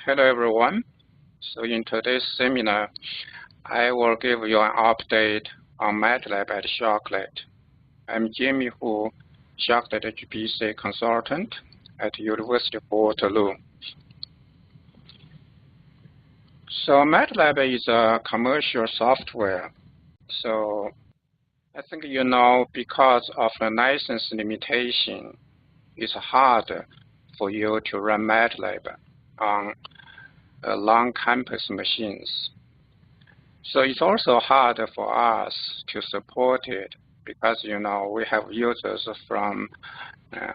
Hello everyone. So in today's seminar, I will give you an update on MATLAB at Sharcnet. I'm Jimmy Hu, Sharcnet HPC consultant at University of Waterloo. So MATLAB is a commercial software. So I think you know because of the license limitation, it's hard for you to run MATLAB on long campus machines. So it's also hard for us to support it because, you know, we have users from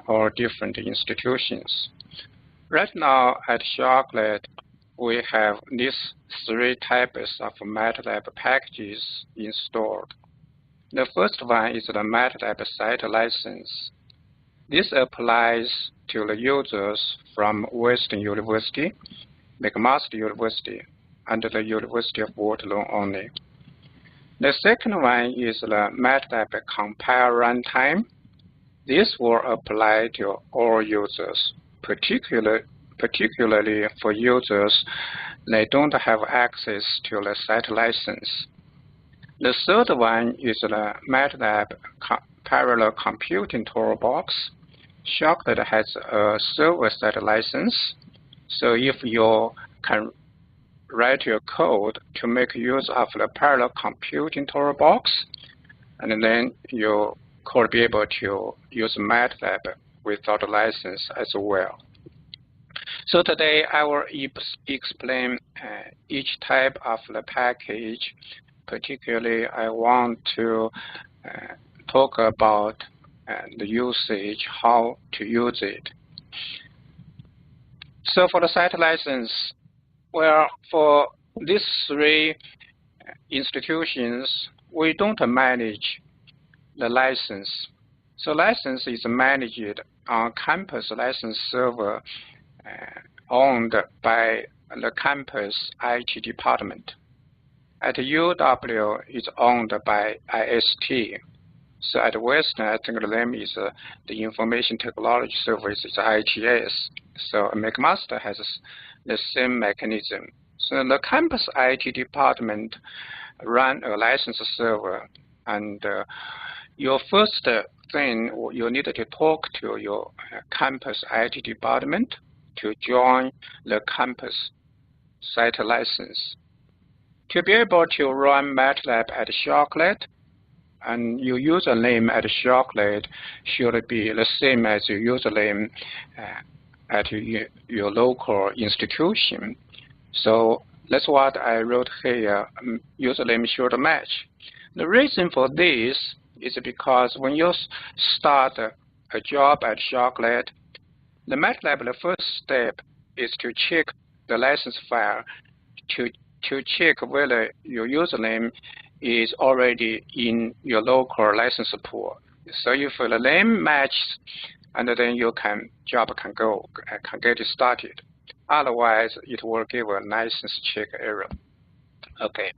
all different institutions. Right now at Sharcnet, we have these three types of MATLAB packages installed. The first one is the MATLAB site license. This applies to the users from Western University, McMaster University, and the University of Waterloo only. The second one is the MATLAB compile runtime. This will apply to all users, particularly for users that don't have access to the site license. The third one is the MATLAB parallel computing toolbox. Sharcnet has a server-side license, so if you can write your code to make use of the parallel computing toolbox, and then you could be able to use MATLAB without a license as well. So today I will explain each type of the package. Particularly, I want to talk about the usage, how to use it. So for the site license, well, for these three institutions, we don't manage the license. So license is managed on campus license server owned by the campus IT department. At UW, it's owned by IST. So at Western, I think the name is the Information Technology Services, ITS. So McMaster has the same mechanism. So the campus IT department run a license server, and your first thing, you need to talk to your campus IT department to join the campus site license. To be able to run MATLAB at Sharcnet, and your username at Sharcnet should be the same as your username at your local institution. So that's what I wrote here, username should match. The reason for this is because when you start a job at Sharcnet, the MATLAB, the first step is to check the license file to check whether your username is already in your local license pool. So if the name matches, and then job can get started. Otherwise, it will give a license check error. Okay,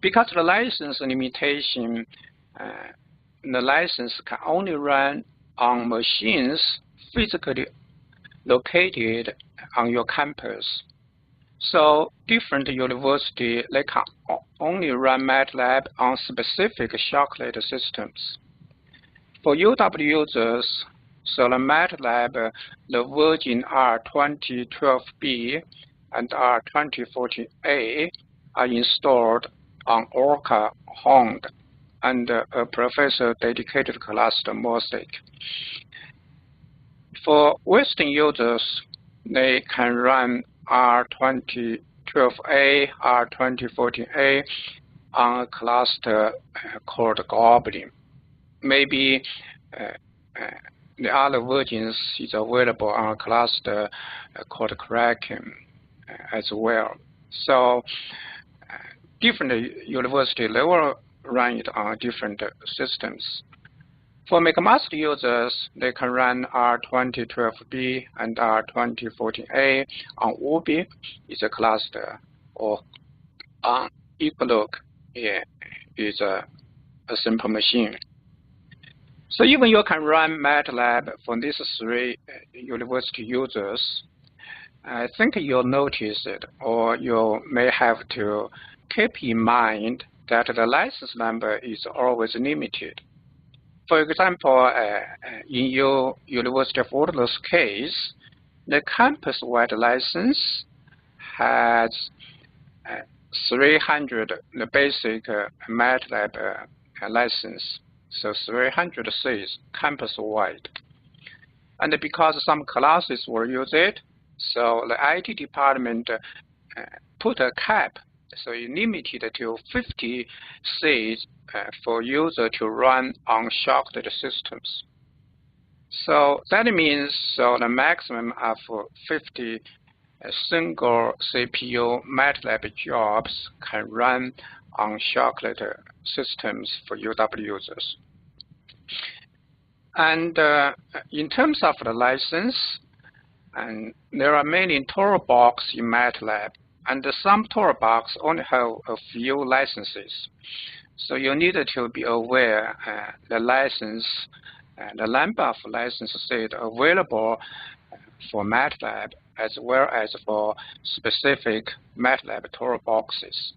because the license limitation, the license can only run on machines physically located on your campus. So different universities, they can only run MATLAB on specific Sharcnet systems. For UW users, so the MATLAB, the version R2012B and R2014A are installed on Orca Hound and a professor dedicated class to Mosaic. For Western users, they can run R2012A, R2014A on a cluster called Goblin. Maybe the other versions is available on a cluster called Kraken as well. So different universities, they will run it on different systems. For McMaster users, they can run R2012B and R2014A on Ubi, is a cluster, or on Beluga, is a simple machine. So even you can run MATLAB for these three university users, I think you'll notice it, or you may have to keep in mind that the license number is always limited. For example, in your University of Waterloo's case, the campus-wide license has 300, the basic MATLAB license. So 300 seats campus-wide. And because some classes will use it, so the IT department put a cap. So you limited to 50 seats for user to run on Sharcnet systems. So that means the maximum of 50 single CPU MATLAB jobs can run on Sharcnet systems for UW users. And in terms of the license, and there are many Toolbox in MATLAB, and some Toolbox only have a few licenses. So you need to be aware the license, the number of license seats available for MATLAB as well as for specific MATLAB Toolboxes.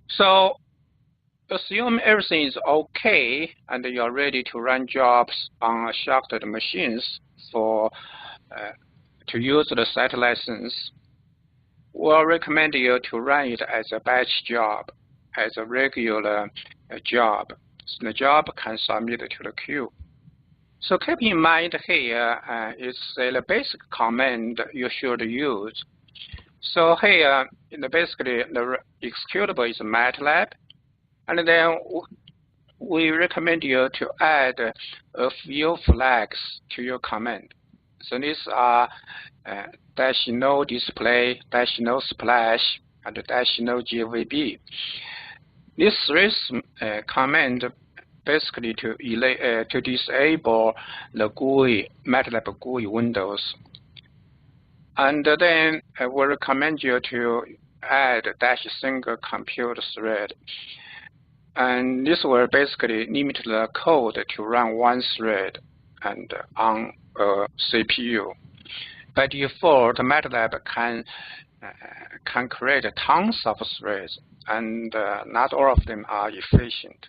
So assume everything is okay and you're ready to run jobs on Sharcnet machines for to use the site license. We'll recommend you to run it as a batch job, as a regular job. So the job can submit to the queue. So keep in mind here is the basic command you should use. So here, basically, the executable is MATLAB. And then we recommend you to add a few flags to your command. So these are -no display, -no splash, and -no GVB. These three commands basically to disable the GUI, MATLAB GUI windows. And then I will recommend you to add -single compute thread. And this will basically limit the code to run one thread and on a CPU. By default, MATLAB can create tons of threads, and not all of them are efficient.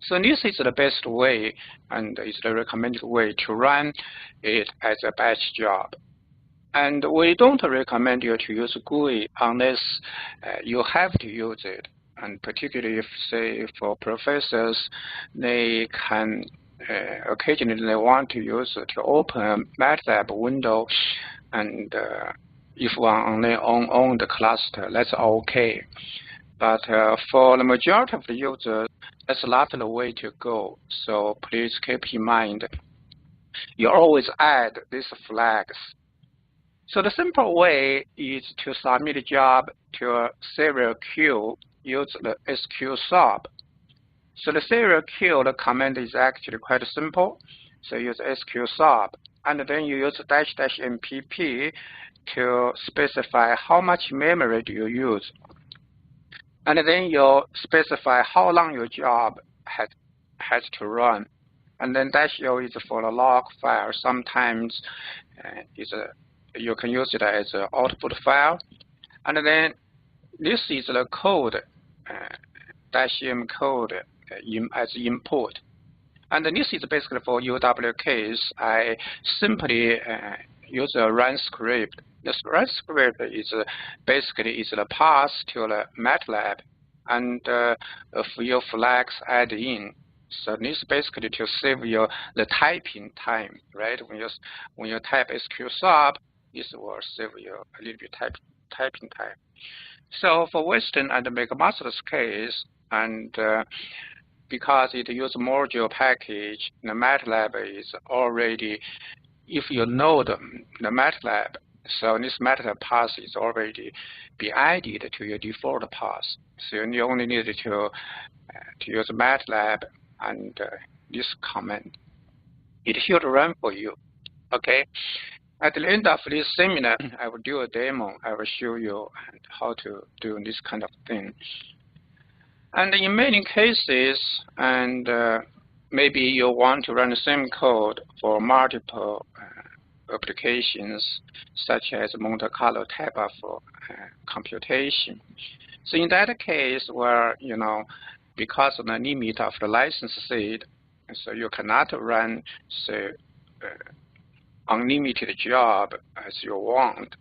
So this is the best way, and is the recommended way to run it as a batch job. And we don't recommend you to use GUI unless you have to use it. And particularly if, say, for professors, they can occasionally they want to use to open a MATLAB window, and if one only own the cluster, that's okay. But for the majority of the users, that's not the way to go. So please keep in mind, you always add these flags. So the simple way is to submit a job to a serial queue. Use the SQ sub. So the serial queue, the command is actually quite simple. So use SQ sub, and then you use --MPP to specify how much memory do you use, and then you specify how long your job has to run, and then -O is for the log file. Sometimes you can use it as an output file, and then this is the code. -M code as input. And this is basically for UW case. I simply use a run script. This run script is basically the path to the MATLAB, and a few flags add in. So this is basically to save the typing time, right? When you type SQ sub, this will save you a little bit typing time. So for Western and McMaster's case, and because it uses module package, the MATLAB is already, if you know the MATLAB, so this MATLAB path is already be added to your default path. So you only need to use MATLAB and this command. It should run for you, okay? At the end of this seminar, I will do a demo. I will show you how to do this kind of thing. And in many cases, and maybe you want to run the same code for multiple applications such as Monte Carlo type of computation. So in that case, where because of the limit of the license seed, so you cannot run say unlimited job as you want.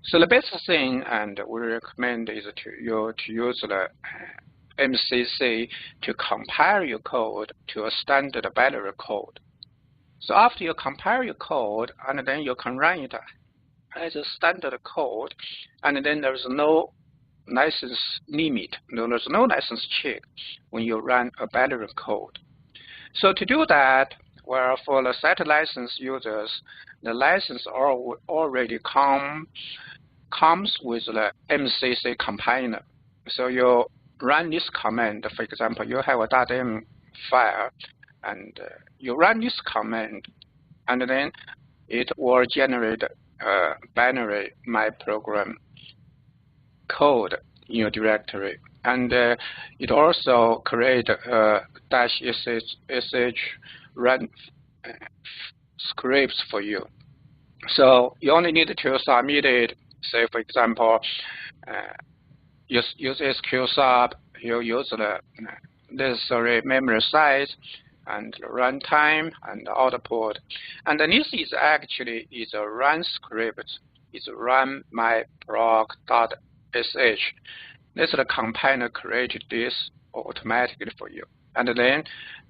So the best thing, and we recommend, is to use the MCC to compile your code to a standard binary code. So after you compile your code, and then you can run it as a standard code, and then there's no license limit. There's no license check when you run a binary code. So to do that, well, for the set license users, the license already comes with the MCC compiler. So you run this command. For example, you have a .m file, and you run this command, and then it will generate a binary my program code in your directory, and it also create a -sh run scripts for you. So you only need to submit it. Say, for example, use SQL sub. You use the necessary memory size and runtime and output. And this is actually a run script. It's run my proc.sh. This is the compiler created this automatically for you. And then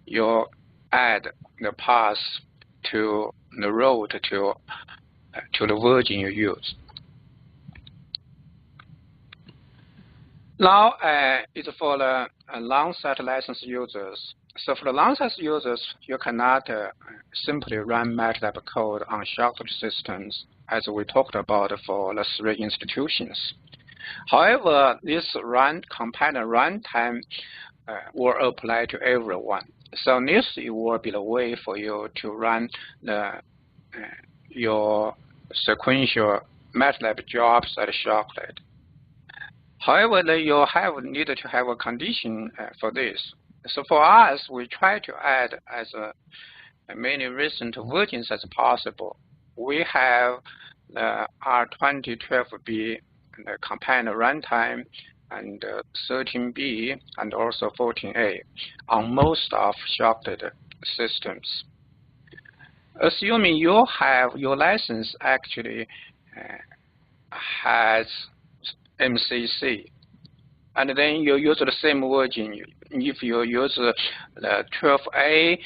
you add the path to the route to the version you use. Now it's for the long set license users. So for the long set users, you cannot simply run MATLAB code on Sharcnet systems, as we talked about for the 3 institutions. However, this compiler runtime will apply to everyone. So this will be the way for you to run your sequential MATLAB jobs at Sharcnet. However, you needed to have a condition for this. So for us, we try to add as many recent versions as possible. We have the R2012B, the compiler runtime, and 13B, and also 14A on most of Sharcnet systems. Assuming you have your license actually has MCC, and then you use the same version. If you use the 12A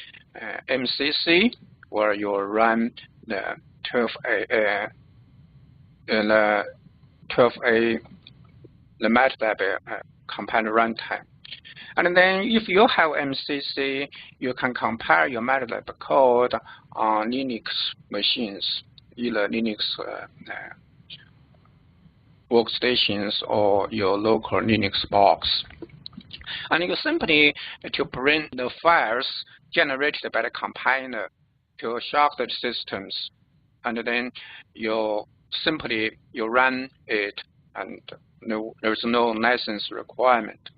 MCC, where you run the 12A the MATLAB compiler runtime. And then if you have MCC, you can compile your MATLAB code on Linux machines, either Linux workstations or your local Linux box. And you simply to bring the files generated by the compiler to Sharcnet systems, and then you run it, and there's no license requirement.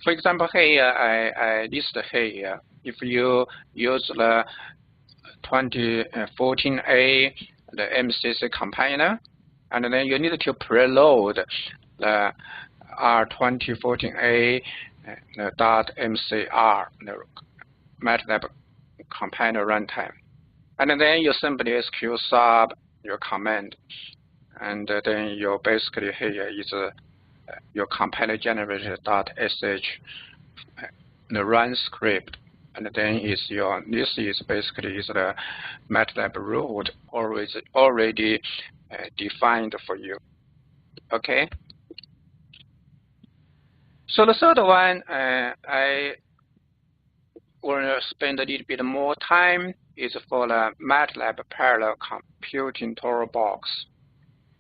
For example, here I list here, if you use the 2014A, the MCC compiler, and then you need to preload the R2014A .mcr, the MATLAB compiler runtime. And then you simply SQL sub your command, and then you basically here is your compiler generated .sh the run script, and then this is basically the MATLAB route already defined for you. Okay. So the third one, I want to spend a little bit more time is for the MATLAB parallel computing toolbox.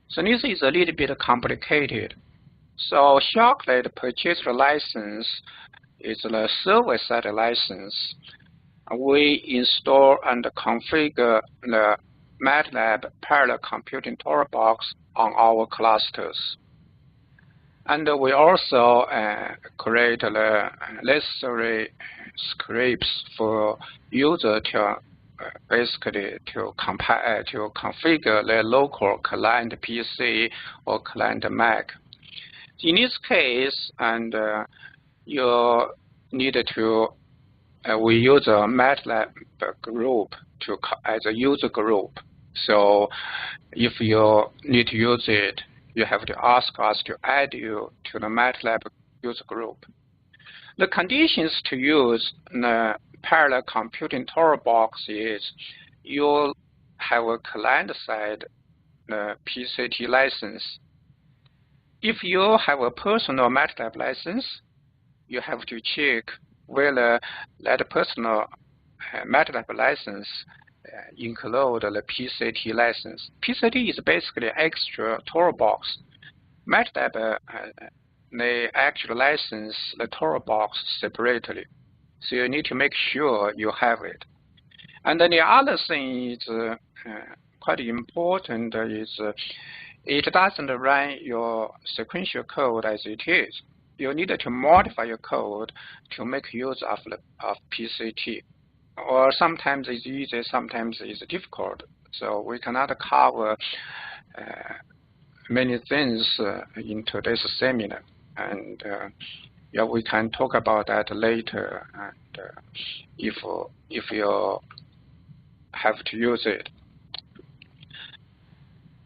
So this is a little bit complicated. So Sharcnet purchased the license is the server-side license. We install and configure the MATLAB parallel computing toolbox on our clusters. And we also create the necessary scripts for user to basically to compare to configure the local client PC or client Mac. In this case, and you need to we use a MATLAB group as a user group. So if you need to use it, you have to ask us to add you to the MATLAB user group. The conditions to use the parallel computing Toolbox is you'll have a client-side PCT license. If you have a personal MATLAB license, you have to check whether that personal MATLAB license include the PCT license. PCT is basically extra Toolbox. MATLAB they actually license the Toolbox separately, so you need to make sure you have it. And then the other thing is quite important is it doesn't run your sequential code as it is. You need to modify your code to make use of PCT. Or sometimes it's easy, sometimes it's difficult. So we cannot cover many things in today's seminar. And yeah, we can talk about that later. And if you have to use it.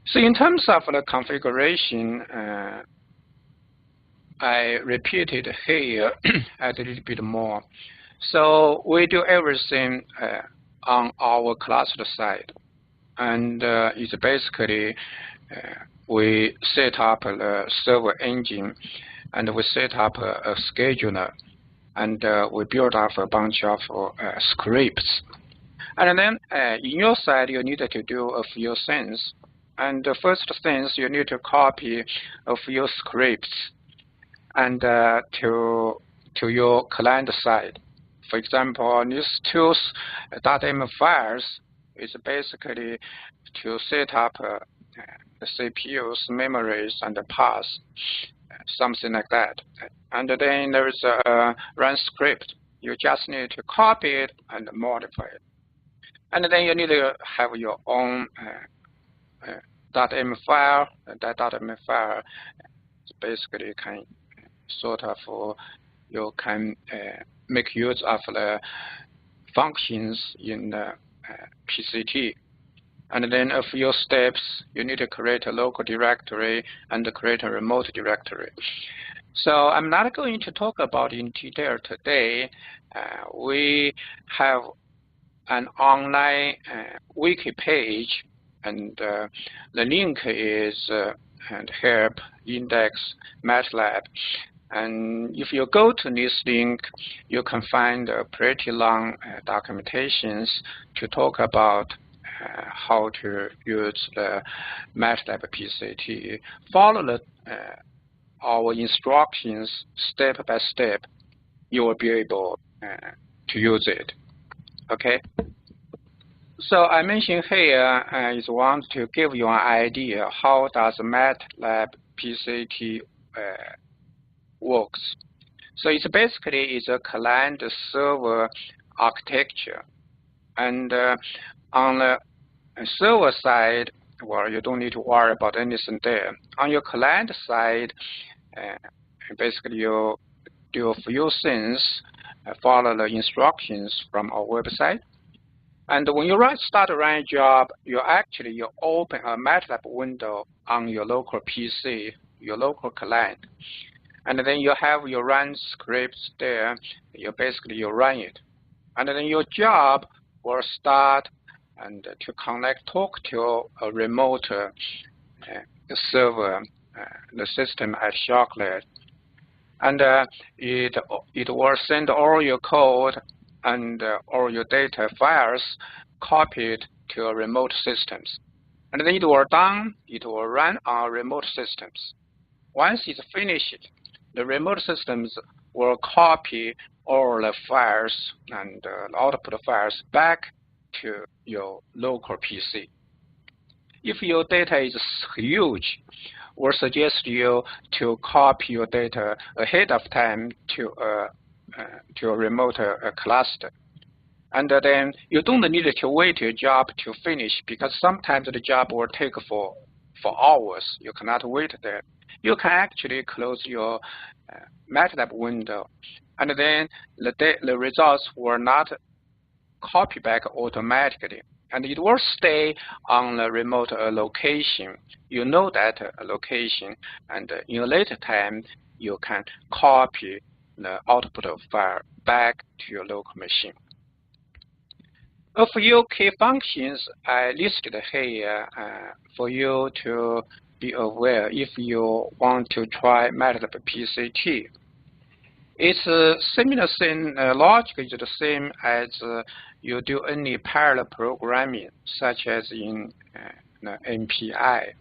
So in terms of the configuration, I repeated here a little bit more. So we do everything on our cluster side, and it's basically we set up the server engine, and we set up a scheduler, and we build up a bunch of scripts. And then in your side, you need to do a few things. And the first thing is you need to copy a few scripts and to your client side. For example, these two .m files is basically to set up the CPU's memories and the paths, something like that. And then there is a run script. You just need to copy it and modify it. And then you need to have your own .m file. That .m file basically can sort of you can make use of the functions in the PCT. And then a few steps, you need to create a local directory and create a remote directory. So I'm not going to talk about in detail today. We have an online wiki page, and the link is and help index MATLAB. And if you go to this link, you can find pretty long documentations to talk about how to use the MATLAB PCT. Follow our instructions step by step. You will be able to use it. Okay. So I mentioned here is want to give you an idea how does MATLAB PCT works. So it's basically a client-server architecture, and on the server side, well, you don't need to worry about anything there. On your client side, basically you do a few things, follow the instructions from our website. And when you start a run job, you open a MATLAB window on your local PC, your local client. And then you have your run scripts there. You run it. And then your job will start and to talk to a remote server, the system at Sharcnet. And it will send all your code and all your data files copied to remote systems. And then it will done, it will run on remote systems. Once it's finished, the remote systems will copy all the files and output files back to your local PC. If your data is huge, we'll suggest you to copy your data ahead of time to a remote cluster. And then you don't need to wait your job to finish, because sometimes the job will take for hours. You cannot wait there. You can actually close your MATLAB window, and then the results will not copy back automatically, and it will stay on the remote location. You know that location, and in a later time, you can copy the output file back to your local machine. A few key functions I listed here for you to be aware if you want to try MATLAB PCT. It's similar thing, logic is the same as you do any parallel programming, such as in the MPI.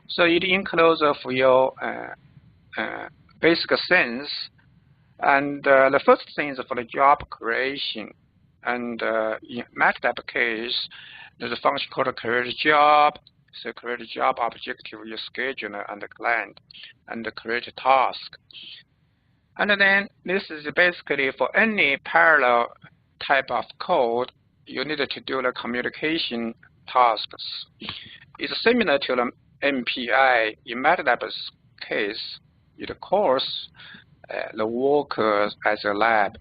So it includes of your basic things, and the first thing is for the job creation. And in MATLAB case, there's a function called create job. So create job objective is scheduler and the client, and create task. And then this is basically for any parallel type of code, you need to do the communication tasks. It's similar to the MPI. In MATLAB's case, it calls the workers as a lab.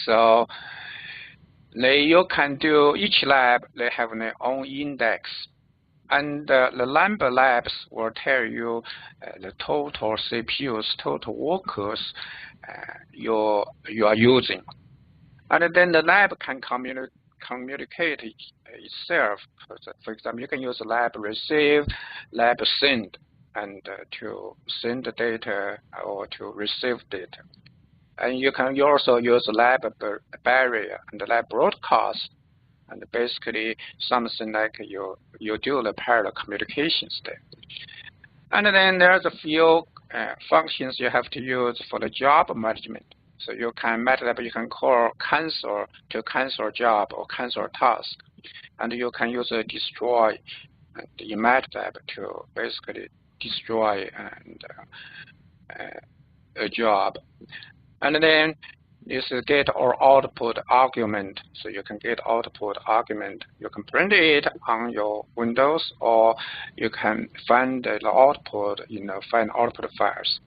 So you can do each lab, they have their own index. And the number labs will tell you the total CPUs, total workers you are using. And then the lab can communicate itself. For example, you can use lab receive, lab send, and to send the data or to receive data. And you can also use lab barrier and lab broadcast, and basically something like you do the parallel communications there. And then there's a few functions you have to use for the job management. So you can MATLAB, you can call cancel to cancel job or cancel task, and you can use a destroy in MATLAB to basically destroy a job. And then this is get or output argument. So you can get output argument. You can print it on your Windows, or you can find the output in the find output files.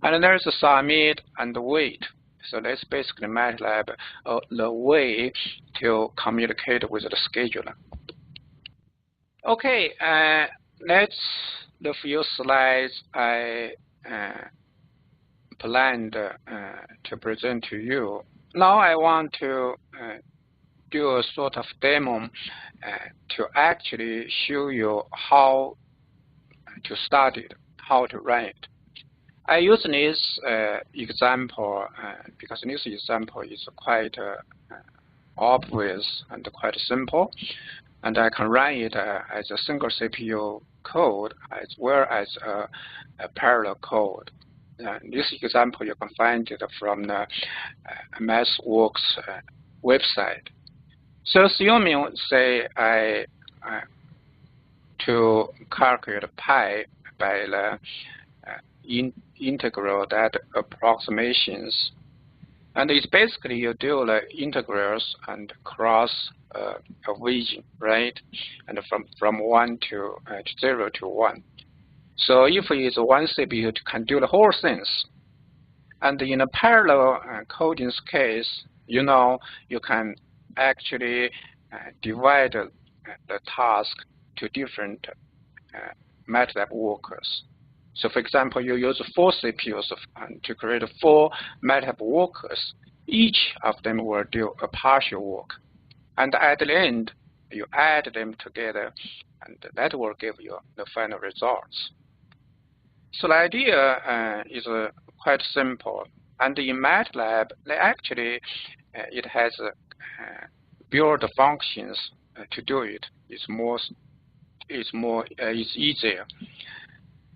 And then there's a submit and wait. So that's basically MATLAB, the way to communicate with the scheduler. Okay, that's the few slides I planned to present to you. Now I want to do a sort of demo to actually show you how to start it, how to run it. I use this example because this example is quite obvious and quite simple, and I can run it as a single CPU code as well as a parallel code. This example you can find it from the MathWorks website. So assuming, say, I to calculate pi by the integral that approximations, and it's basically you do the integrals and cross a region, right? And from 1 to 0 to 1. So if it's one CPU, it can do the whole things. And in a parallel coding case, you know, you can actually divide the task to different MATLAB workers. So for example, you use 4 CPUs to create 4 MATLAB workers. Each of them will do a partial work. And at the end, you add them together, and that will give you the final results. So the idea is quite simple. And in MATLAB, they actually, it has built functions to do it. It's easier.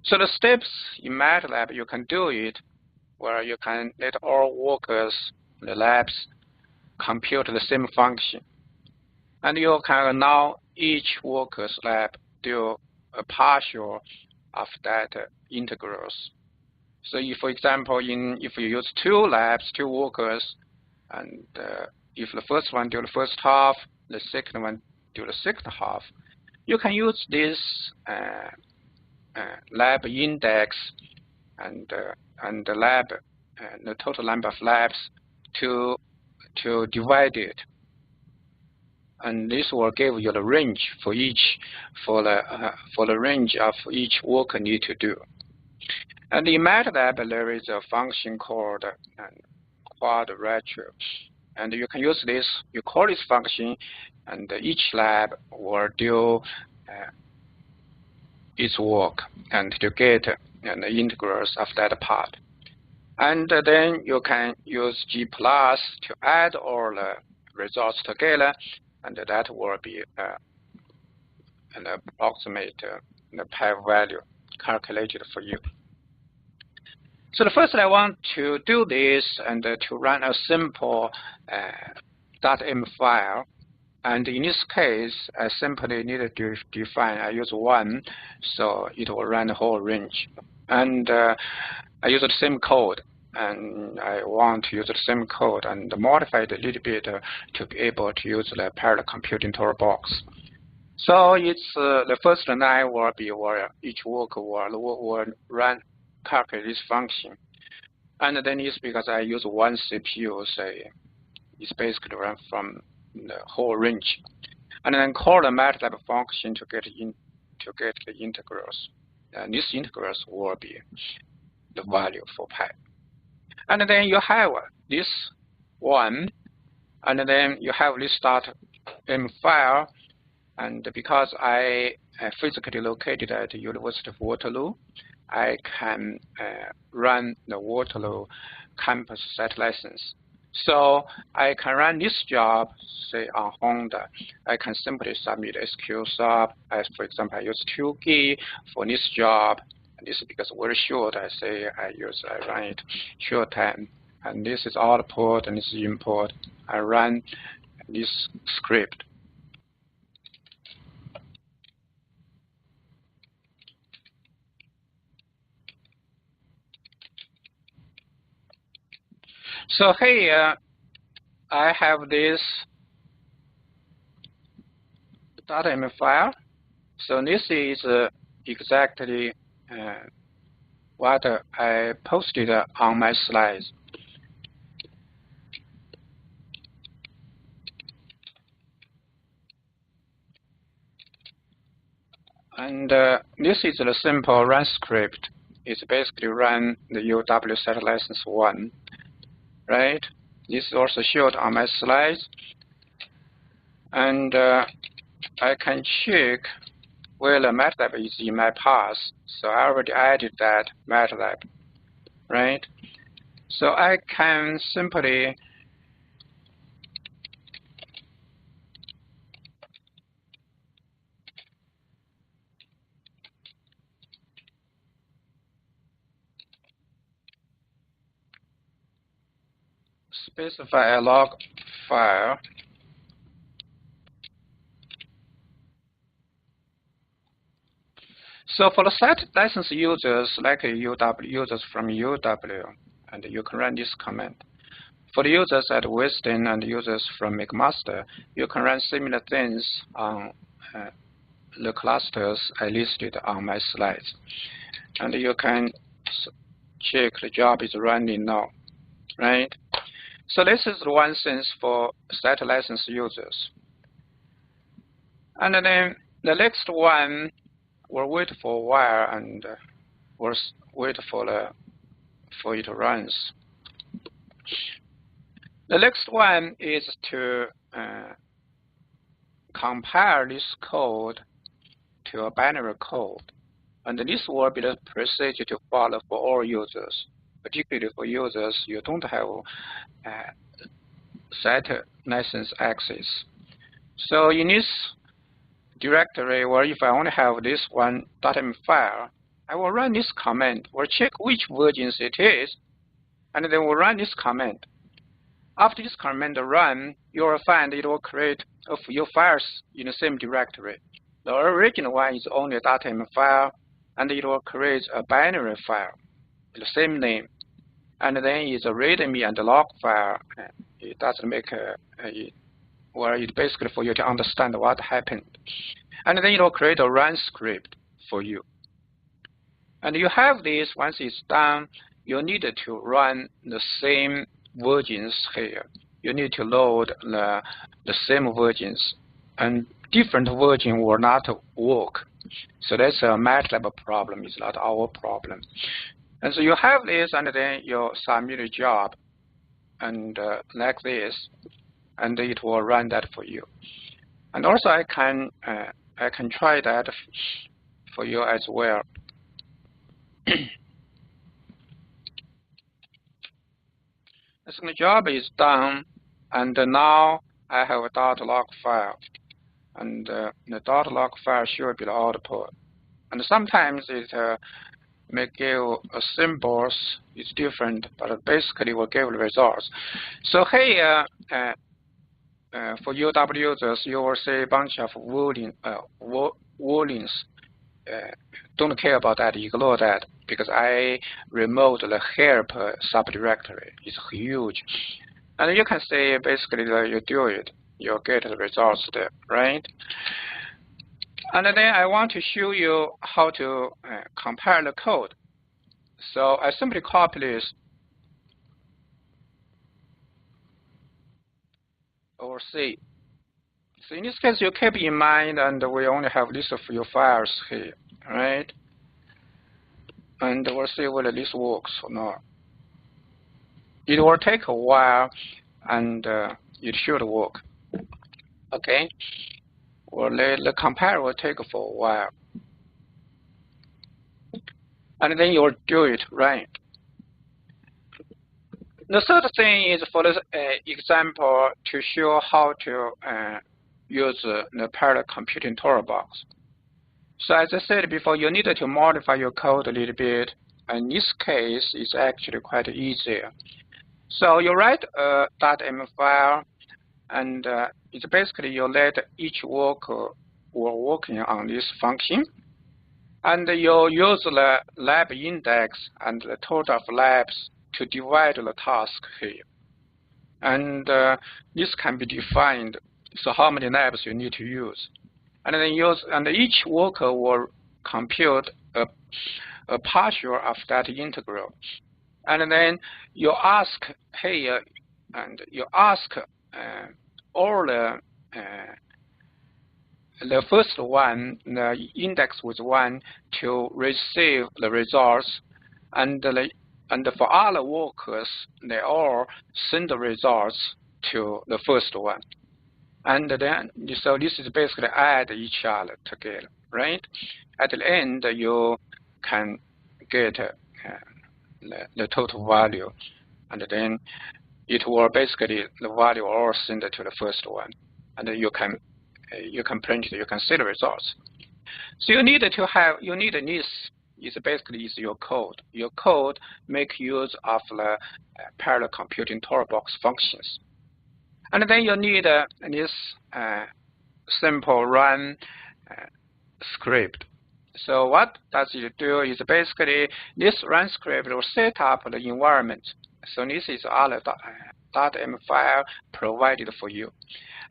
So the steps in MATLAB, you can do it where you can let all workers, the labs, compute the same function. And you can now each worker's lab do a partial of that integrals. So if, for example, if you use 2 labs, 2 workers, and if the first one do the first half, the second one do the second half, you can use this lab index and the lab the total number of labs to divide it, and this will give you the range for the range of each work you need to do. And in MATLAB there is a function called quadratio, and you can use this. You call this function, and each lab will do its work and to get the integrals of that part. And then you can use G+ to add all the results together, and that will be an approximate the pi value calculated for you. So the first I want to do this and to run a simple .m file. And in this case, I simply need to define, I use 1, so it will run the whole range. And I use the same code, and I want to use the same code and modify it a little bit to be able to use the parallel computing toolbox. So it's the first line will be where each work will run, calculate this function. And then it's because I use one CPU, say it's basically run from the whole range. And then call the MATLAB function to get the integrals. And these integrals will be the value for pi. And then you have this one, and then you have this .m file. And because I physically located at the University of Waterloo, I can run the Waterloo campus site license. So I can run this job, say on Honda. I can simply submit SQL sub. As for example, I use 2G for this job. And this is because very short. I run it short time. And this is output, and this is import. I run this script. So here I have this .m file. So this is exactly what I posted on my slides. And this is the simple run script. It's basically run the UW set license 1. Right? This is also showed on my slides. And I can check where the MATLAB is in my path. So I already added that MATLAB. Right? So I can simply specify a log file. So for the site license users, like UW users from UW, and you can run this command. For the users at Western and users from McMaster, you can run similar things on the clusters I listed on my slides. And you can check the job is running now, right? So this is one sense for site license users. And then the next one will wait for a while and will wait for it runs. The next one is to compile this code to a binary code. And this will be the procedure to follow for all users, particularly for users you don't have site license access. So in this directory, where if I only have this one .m file, I will run this command. We'll check which versions it is, and then we'll run this command. After this command run, you will find it will create a few files in the same directory. The original one is only a .m file, and it will create a binary file with the same name. And then it's a readme and log file it doesn't make it's basically for you to understand what happened. And then it will create a run script for you. And you have this, once it's done, you need to run the same versions here. You need to load the same versions, and different version will not work. So that's a MATLAB problem, it's not our problem. And so you have this, and then you submit a job, and like this, and it will run that for you. And also I can try that for you as well. So the job is done, and now I have a .log file, and the .log file should be the output. And sometimes it may give symbols, it's different, but basically will give the results. So here, for UW users, you will see a bunch of warnings. Don't care about that, ignore that, because I removed the help subdirectory. It's huge. And you can see basically that you do it, you'll get the results there, right? And then I want to show you how to compare the code. So I simply copy this over C. So in this case, you keep in mind, and we only have this few files here, right? And we'll see whether this works or not. It will take a while, and it should work. Okay. Well, the compare will take for a while, and then you'll do it right. The third thing is for this example to show how to use the parallel computing toolbox. So as I said before, you need to modify your code a little bit. In this case, it's actually quite easy. So you write a .m file, and it's basically you let each worker working on this function, and you use the lab index and the total of labs to divide the task here. And this can be defined, so how many labs you need to use. And then each worker will compute a partial of that integral. And then you ask here, and you ask all the first one, the index with 1, to receive the results, and for other workers, they all send the results to the first one. And then, so this is basically add each other together, right? At the end, you can get the total value, and then it will basically, the value will all send to the first one, and then you can print it, you can see the results. So you need this is basically your code. Your code make use of the parallel computing toolbox functions. And then you need this simple run script. So what does it do is basically this run script will set up the environment. So this is all the .m file provided for you.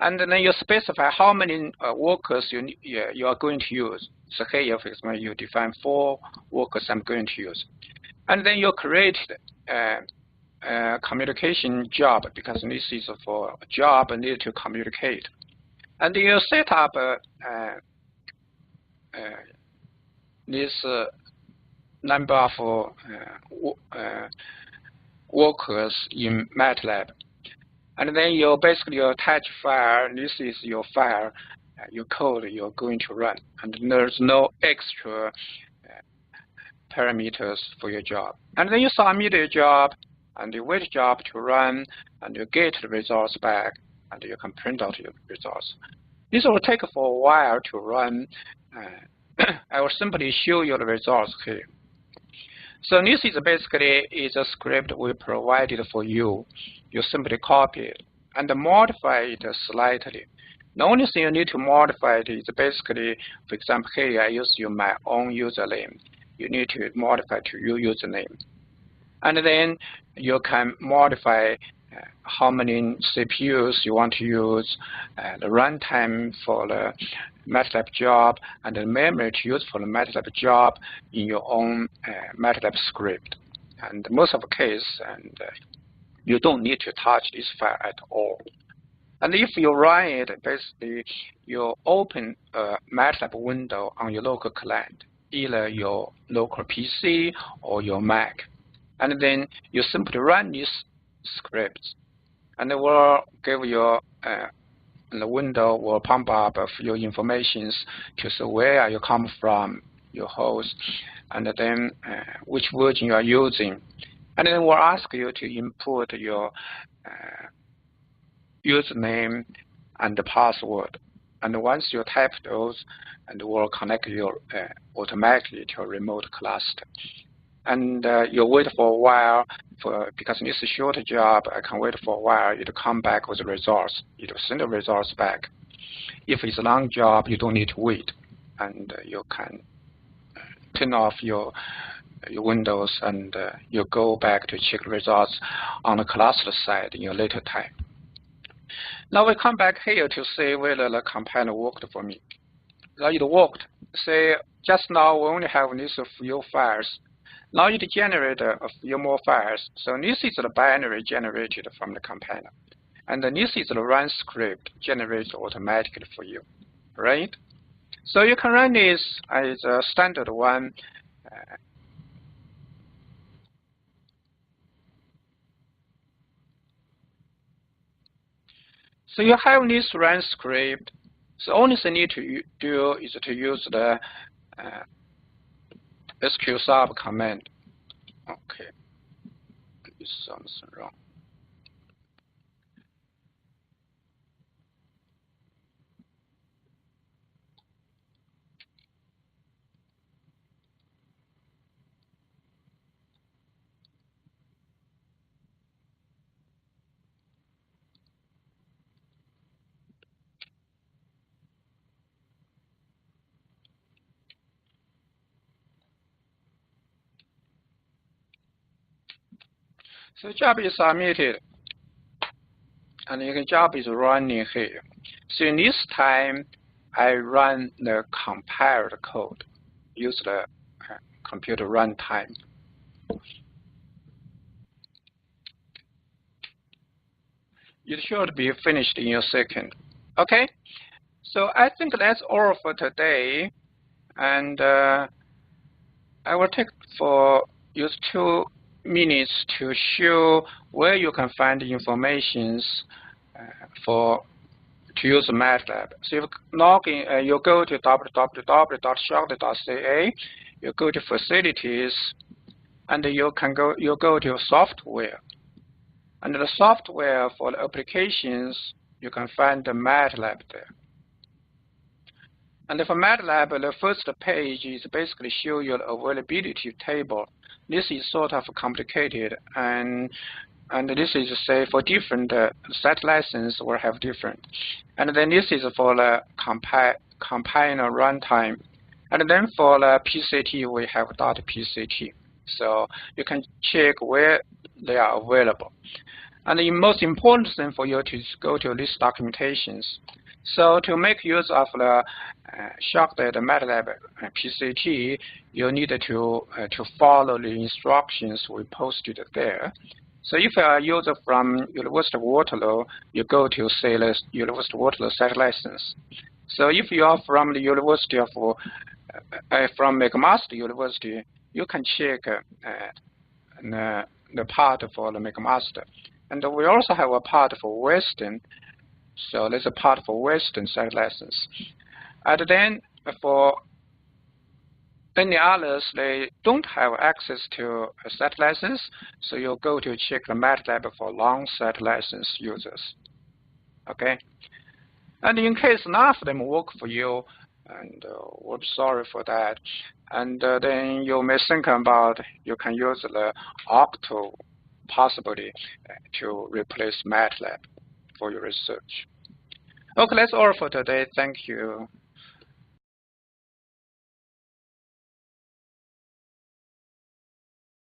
And then you specify how many workers you are going to use. So here, for example, you define 4 workers I'm going to use. And then you create communication job, because this is for a job need to communicate. And you set up this number of workers in MATLAB. And then you basically attach file. This is your file, your code you're going to run. And there's no extra parameters for your job. And then you submit your job, and you wait job to run, and you get the results back, and you can print out your results. This will take for a while to run. I will simply show you the results here. So this is basically a script we provided for you. You simply copy it and modify it slightly. The only thing you need to modify it is basically, for example, here I use my own username. You need to modify to your username. And then you can modify how many CPUs you want to use, the runtime for the MATLAB job, and the memory to use for the MATLAB job in your own MATLAB script. And most of the case, you don't need to touch this file at all. And if you run it, basically, you open a MATLAB window on your local client, either your local PC or your Mac. And then you simply run these scripts, and it will give you the window will pump up a few informations to say where you come from, your host, and then which version you are using. And then we'll ask you to input your username and the password. And once you type those, and will connect you automatically to a remote cluster. And you wait for a while, because this is a short job, I can wait for a while, it'll come back with the results. It'll send the results back. If it's a long job, you don't need to wait. And you can turn off your windows, and you go back to check the results on the cluster side in your later time. Now we come back here to see whether the compiler worked for me. Now it worked. Say, just now we only have these few files. Now it generated a few more files. So this is the binary generated from the compiler. And this is the run script generated automatically for you, right? So you can run this as a standard one. So you have this run script. So only thing you need to do is to use the sqsub command. Okay, there's something wrong. So job is submitted, and your job is running here. So in this time, I run the compiled code, use the computer runtime. It should be finished in a second. Okay, so I think that's all for today, and I will take for use 2 minutes to show where you can find information to use MATLAB. So if you log in, you go to www.sharcnet.ca, you go to Facilities, and you go to Software. And the software for the applications, you can find the MATLAB there. And for MATLAB, the first page is basically show you the availability table. This is sort of complicated, and this is say for different set license will have different. And then this is for the compiler runtime. And then for the PCT, we have .pct. So you can check where they are available. And the most important thing for you to go to these documentations. So to make use of the Sharcnet MATLAB PCT, you need to follow the instructions we posted there. So if you are a user from University of Waterloo, you go to say the University of Waterloo set license. So if you are from the University of from McMaster University, you can check the part for the McMaster. And we also have a part for Western. So there's a part for Western set license. And then for any others, they don't have access to a set license, so you'll go to check the MATLAB for long set license users. Okay? And in case none of them work for you, and we're sorry for that, and then you may think about you can use the Octo possibly to replace MATLAB for your research. Okay, that's all for today. Thank you.